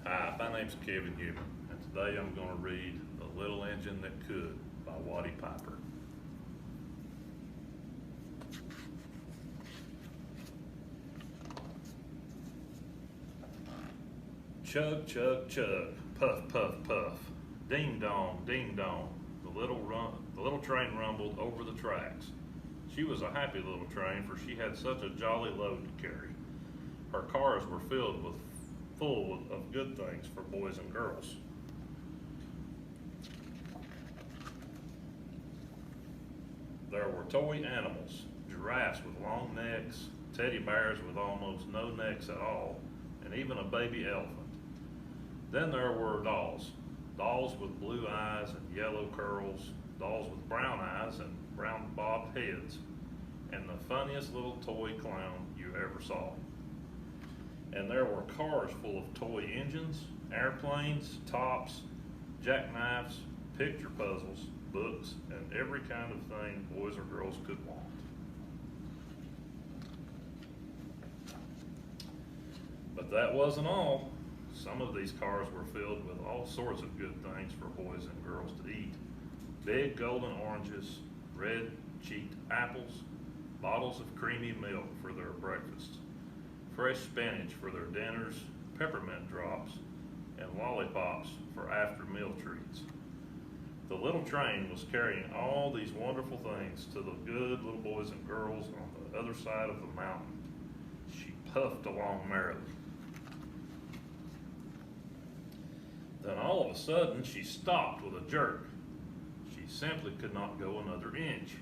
Hi, my name's Kevin Newman, and today I'm going to read The Little Engine That Could by Waddy Piper. Chug, chug, chug, puff, puff, puff, ding dong, ding dong, the little train rumbled over the tracks. She was a happy little train, for she had such a jolly load to carry. Her cars were full of good things for boys and girls. There were toy animals, giraffes with long necks, teddy bears with almost no necks at all, and even a baby elephant. Then there were dolls with blue eyes and yellow curls, dolls with brown eyes and brown bobbed heads, and the funniest little toy clown you ever saw. And there were cars full of toy engines, airplanes, tops, jackknives, picture puzzles, books, and every kind of thing boys or girls could want. But that wasn't all. Some of these cars were filled with all sorts of good things for boys and girls to eat. Big golden oranges, red-cheeked apples, bottles of creamy milk for their breakfasts, fresh spinach for their dinners, peppermint drops, and lollipops for after-meal treats. The little train was carrying all these wonderful things to the good little boys and girls on the other side of the mountain. She puffed along merrily. Then all of a sudden, she stopped with a jerk. She simply could not go another inch.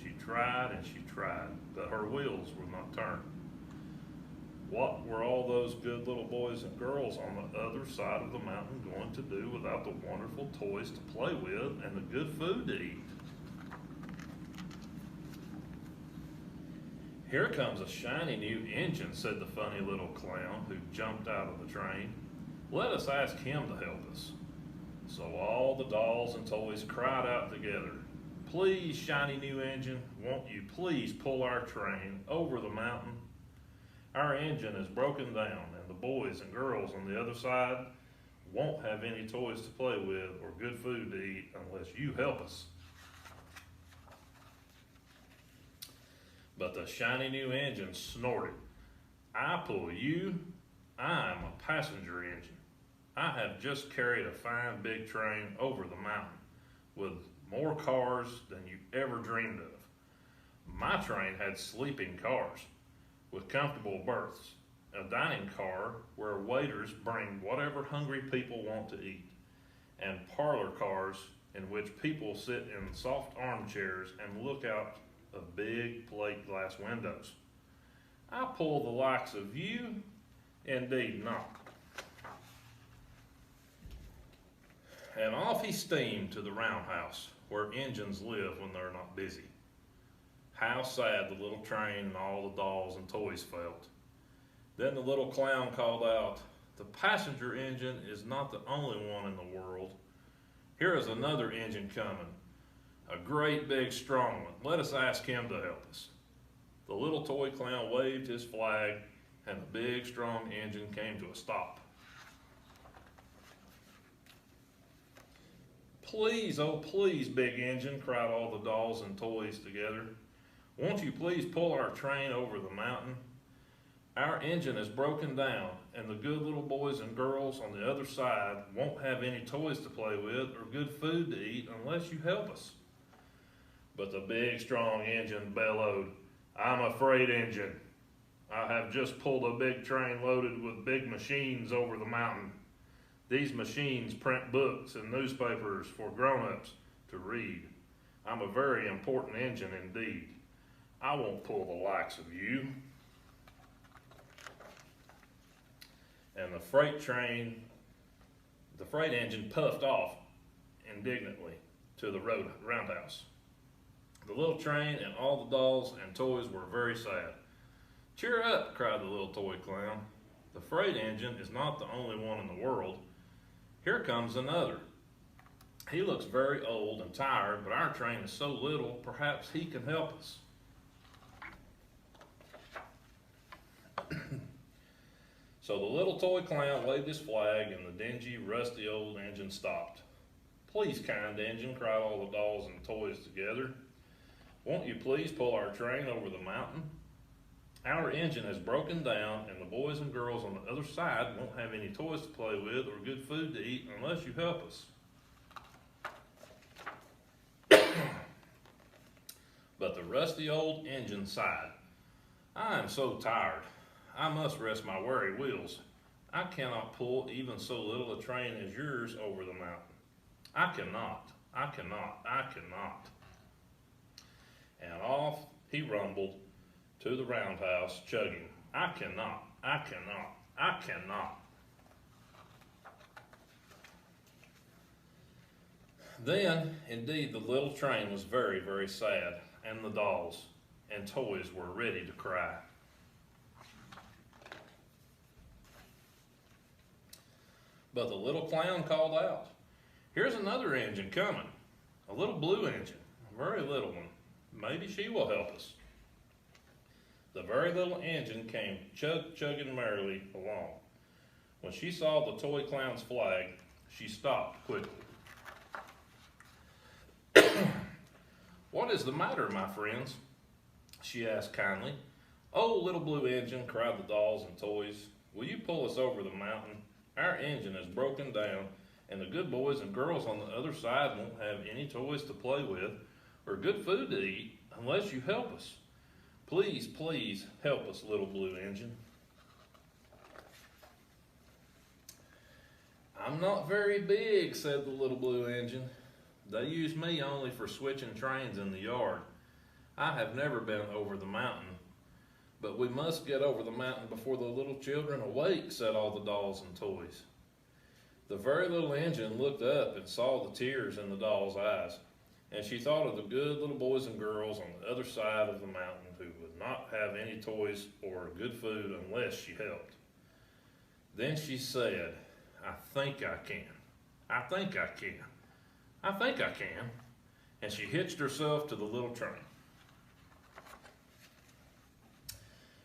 She tried and she tried, but her wheels would not turn. What were all those good little boys and girls on the other side of the mountain going to do without the wonderful toys to play with and the good food to eat? "Here comes a shiny new engine," said the funny little clown who jumped out of the train. "Let us ask him to help us." So all the dolls and toys cried out together, "Please, shiny new engine, won't you please pull our train over the mountain? Our engine is broken down, and the boys and girls on the other side won't have any toys to play with or good food to eat unless you help us." But the shiny new engine snorted, "I pull you? I'm a passenger engine. I have just carried a fine big train over the mountain with more cars than you ever dreamed of. My train had sleeping cars with comfortable berths, a dining car where waiters bring whatever hungry people want to eat, and parlor cars in which people sit in soft armchairs and look out of big plate glass windows. I pull the likes of you? Indeed not." And off he steamed to the roundhouse where engines live when they're not busy. How sad the little train and all the dolls and toys felt. Then the little clown called out, "The passenger engine is not the only one in the world. Here is another engine coming, a great big strong one. Let us ask him to help us." The little toy clown waved his flag, and the big strong engine came to a stop. "Please, oh please, big engine," cried all the dolls and toys together. "Won't you please pull our train over the mountain? Our engine is broken down, and the good little boys and girls on the other side won't have any toys to play with or good food to eat unless you help us." But the big strong engine bellowed, "I'm a freight engine. I have just pulled a big train loaded with big machines over the mountain. These machines print books and newspapers for grown-ups to read. I'm a very important engine indeed. I won't pull the likes of you." And the freight engine puffed off indignantly to the roundhouse. The little train and all the dolls and toys were very sad. "Cheer up," cried the little toy clown. "The freight engine is not the only one in the world. Here comes another. He looks very old and tired, but our train is so little, perhaps he can help us." So the little toy clown waved his flag and the dingy, rusty old engine stopped. "Please, kind engine," cried all the dolls and toys together. "Won't you please pull our train over the mountain? Our engine has broken down and the boys and girls on the other side won't have any toys to play with or good food to eat unless you help us." But the rusty old engine sighed. "I am so tired. I must rest my weary wheels. I cannot pull even so little a train as yours over the mountain. I cannot, I cannot, I cannot." And off he rumbled to the roundhouse, chugging, "I cannot, I cannot, I cannot." Then, indeed, the little train was very, very sad, and the dolls and toys were ready to cry. But the little clown called out, "Here's another engine coming, a little blue engine, a very little one. Maybe she will help us." The very little engine came chugging merrily along. When she saw the toy clown's flag, she stopped quickly. "What is the matter, my friends?" she asked kindly. "Oh, little blue engine," cried the dolls and toys, "will you pull us over the mountain? Our engine is broken down, and the good boys and girls on the other side won't have any toys to play with or good food to eat unless you help us. Please, please help us, little blue engine." "I'm not very big," said the little blue engine. "They use me only for switching trains in the yard. I have never been over the mountain." "But we must get over the mountain before the little children awake," said all the dolls and toys. The very little engine looked up and saw the tears in the doll's eyes, and she thought of the good little boys and girls on the other side of the mountain who would not have any toys or good food unless she helped. Then she said, "I think I can. I think I can. I think I can." And she hitched herself to the little train.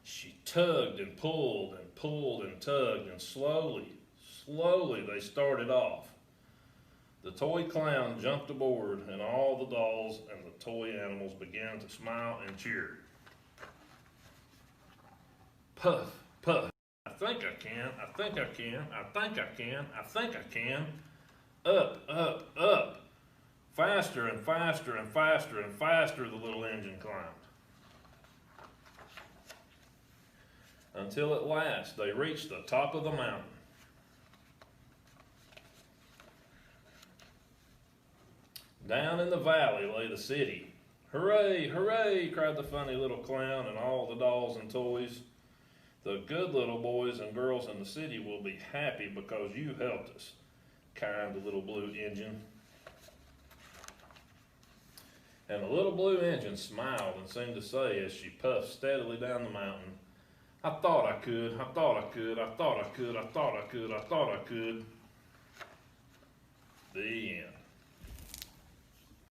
She tugged and pulled and pulled and tugged, and slowly, slowly they started off. The toy clown jumped aboard, and all the dolls and the toy animals began to smile and cheer. Puff, puff. "I think I can, I think I can, I think I can, I think I can." Up, up, up. Faster and faster and faster and faster the little engine climbed. Until at last they reached the top of the mountain. Down in the valley lay the city. "Hooray, hooray," cried the funny little clown and all the dolls and toys. "The good little boys and girls in the city will be happy because you helped us," kind little blue engine. And the little blue engine smiled and seemed to say as she puffed steadily down the mountain, "I thought I could, I thought I could, I thought I could, I thought I could, I thought I could." The end.